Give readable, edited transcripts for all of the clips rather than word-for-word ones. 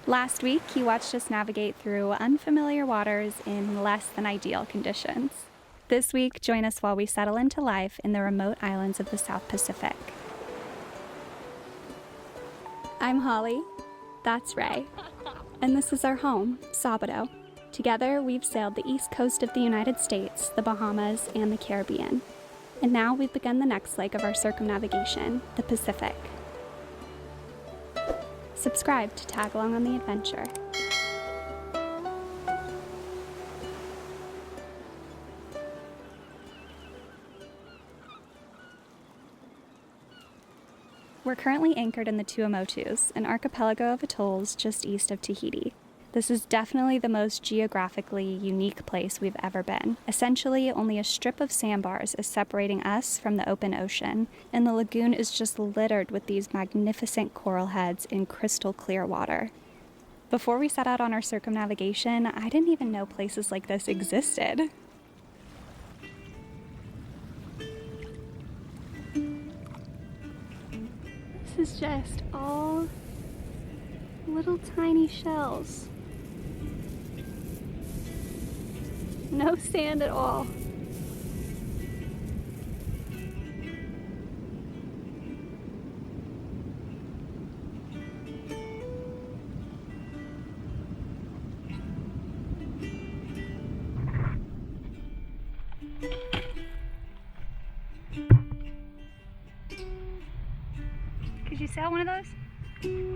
Last week, you watched us navigate through unfamiliar waters in less than ideal conditions. This week, join us while we settle into life in the remote islands of the South Pacific. I'm Holly. That's Ray. And this is our home, Sabado. Together, we've sailed the east coast of the United States, the Bahamas, and the Caribbean. And now we've begun the next leg of our circumnavigation, the Pacific. Subscribe to tag along on the adventure. We're currently anchored in the Tuamotus, an archipelago of atolls just east of Tahiti. This is definitely the most geographically unique place we've ever been. Essentially, only a strip of sandbars is separating us from the open ocean, and the lagoon is just littered with these magnificent coral heads in crystal clear water. Before we set out on our circumnavigation, I didn't even know places like this existed. This is just all little tiny shells. No sand at all. Could you sail one of those? Sure.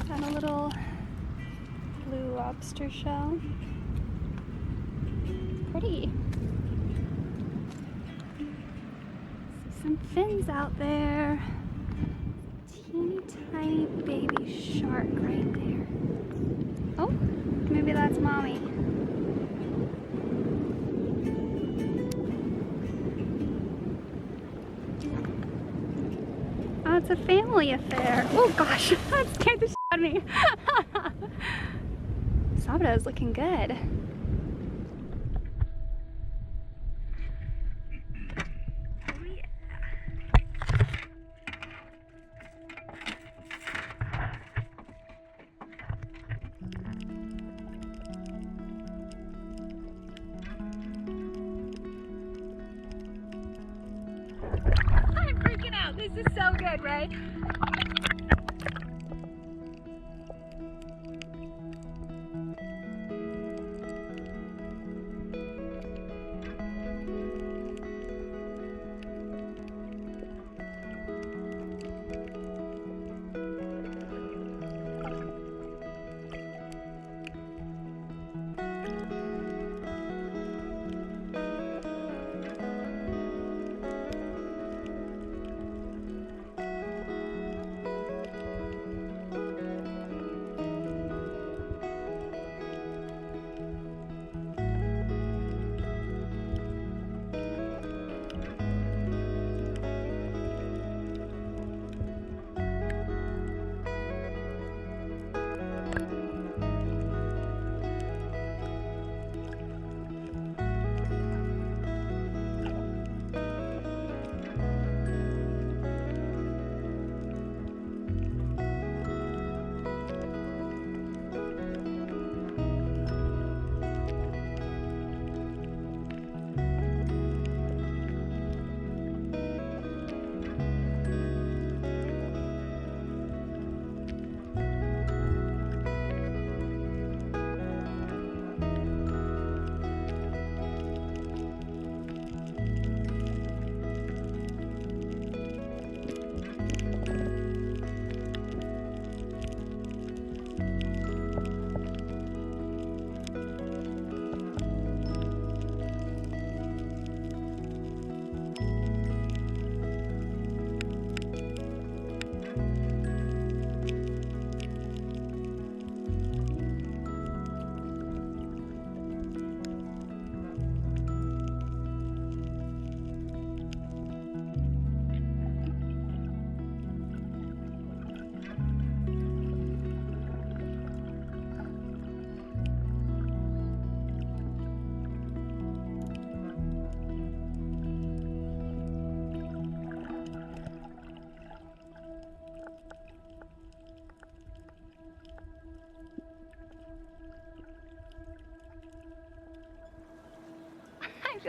Got a little blue lobster shell. Pretty. See some fins out there. Teeny tiny baby shark right there. Oh, maybe that's mommy. Oh, it's a family affair. Oh gosh, that scared the shit out of me. Sabado's looking good. Oh yeah. I'm freaking out. This is so good, right?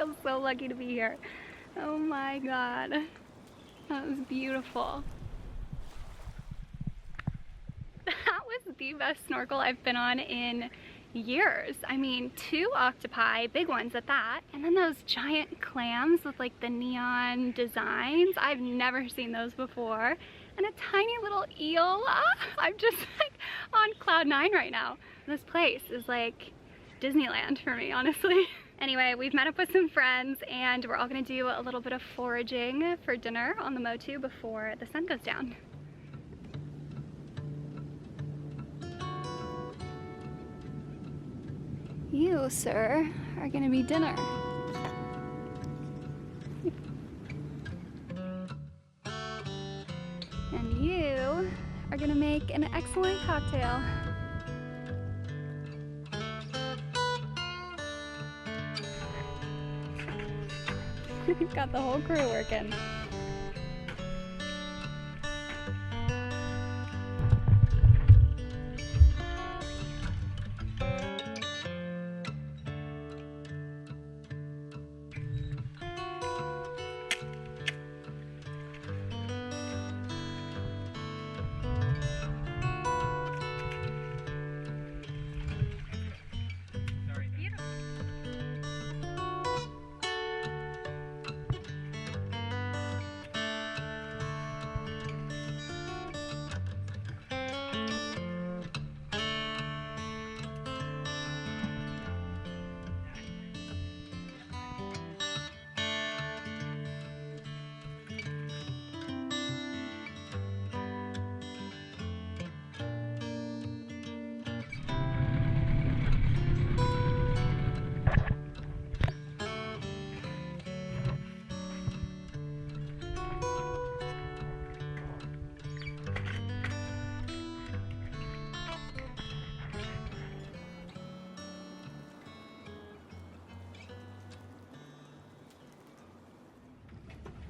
feel so lucky to be here. Oh my god. That was beautiful. That was the best snorkel I've been on in years. I mean, 2 octopi, big ones at that, and then those giant clams with like the neon designs. I've never seen those before. And a tiny little eel. I'm just like on cloud 9 right now. This place is like Disneyland for me, honestly. Anyway, we've met up with some friends and we're all gonna do a little bit of foraging for dinner on the Motu before the sun goes down. You, sir, are gonna be dinner. And you are gonna make an excellent cocktail. We've got the whole crew working.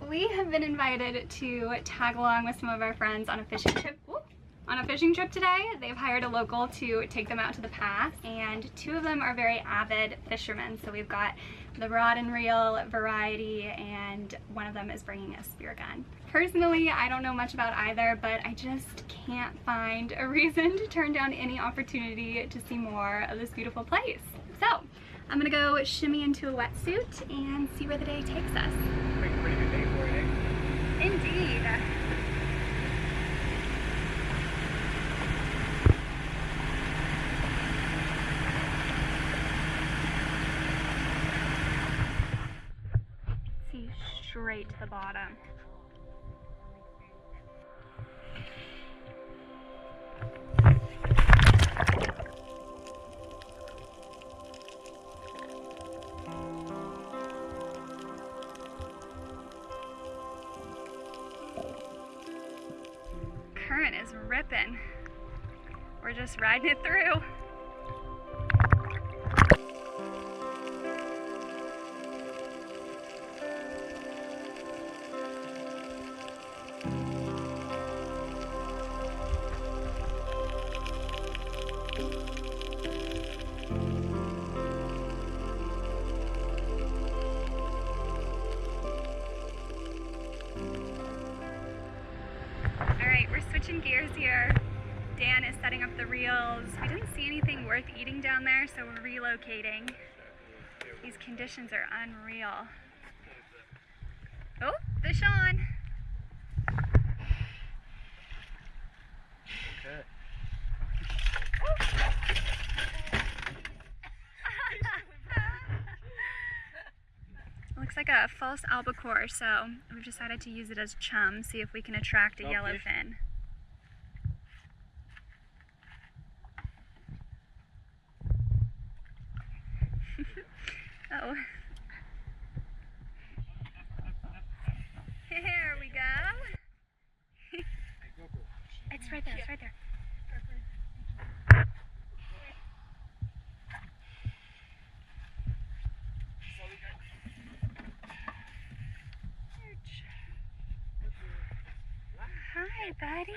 We have been invited to tag along with some of our friends on a fishing trip. Today. They've hired a local to take them out to the pass, and 2 of them are very avid fishermen. So we've got the rod and reel variety, and one of them is bringing a spear gun. Personally, I don't know much about either, but I just can't find a reason to turn down any opportunity to see more of this beautiful place. So I'm gonna go shimmy into a wetsuit and see where the day takes us. Pretty good day for it, eh? Indeed. See straight to the bottom. Current is ripping. We're just riding it through. Alright, we're switching gears here. Dan is setting up the reels. We didn't see anything worth eating down there, so we're relocating. These conditions are unreal. Oh, fish on! Okay. Looks like a false albacore, so we've decided to use it as chum, see if we can attract a yellowfin. Oh. Here we go. It's right there, it's right there. Hi, buddy.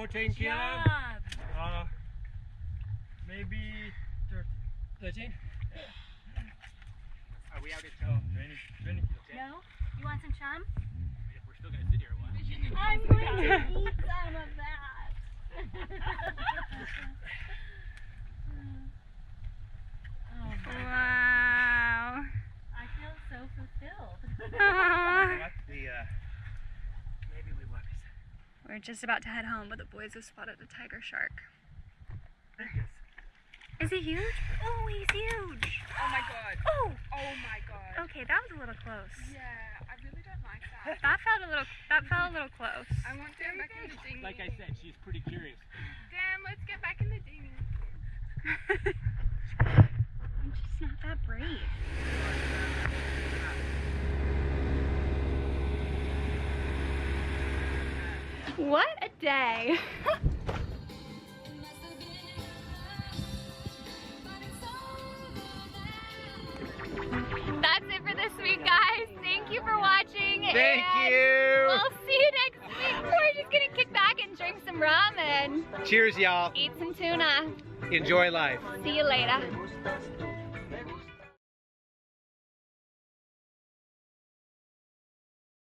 14 kilos. job. Maybe 13. Are we out at 20 kilos? No? You want some chum? If we're still gonna sit here a while. I'm going to eat some of that. Oh my Wow. I feel so fulfilled. Aw. Maybe we want this. We're just about to head home, but the boys have spotted a tiger shark. Is he huge? Oh, he's huge. Oh my god. Oh. Oh my god. Okay, that was a little close. Yeah, I really don't like that. That felt a little close. I want to get back in the dinghy. Like I said, she's pretty curious. Damn, let's get back in the dinghy. I'm just not that brave. What a day. That's it for this week, guys. Thank you for watching. Thank and you. We'll see you next week. We're just gonna kick back and drink some rum and Cheers, y'all. eat some tuna. Enjoy life. See you later.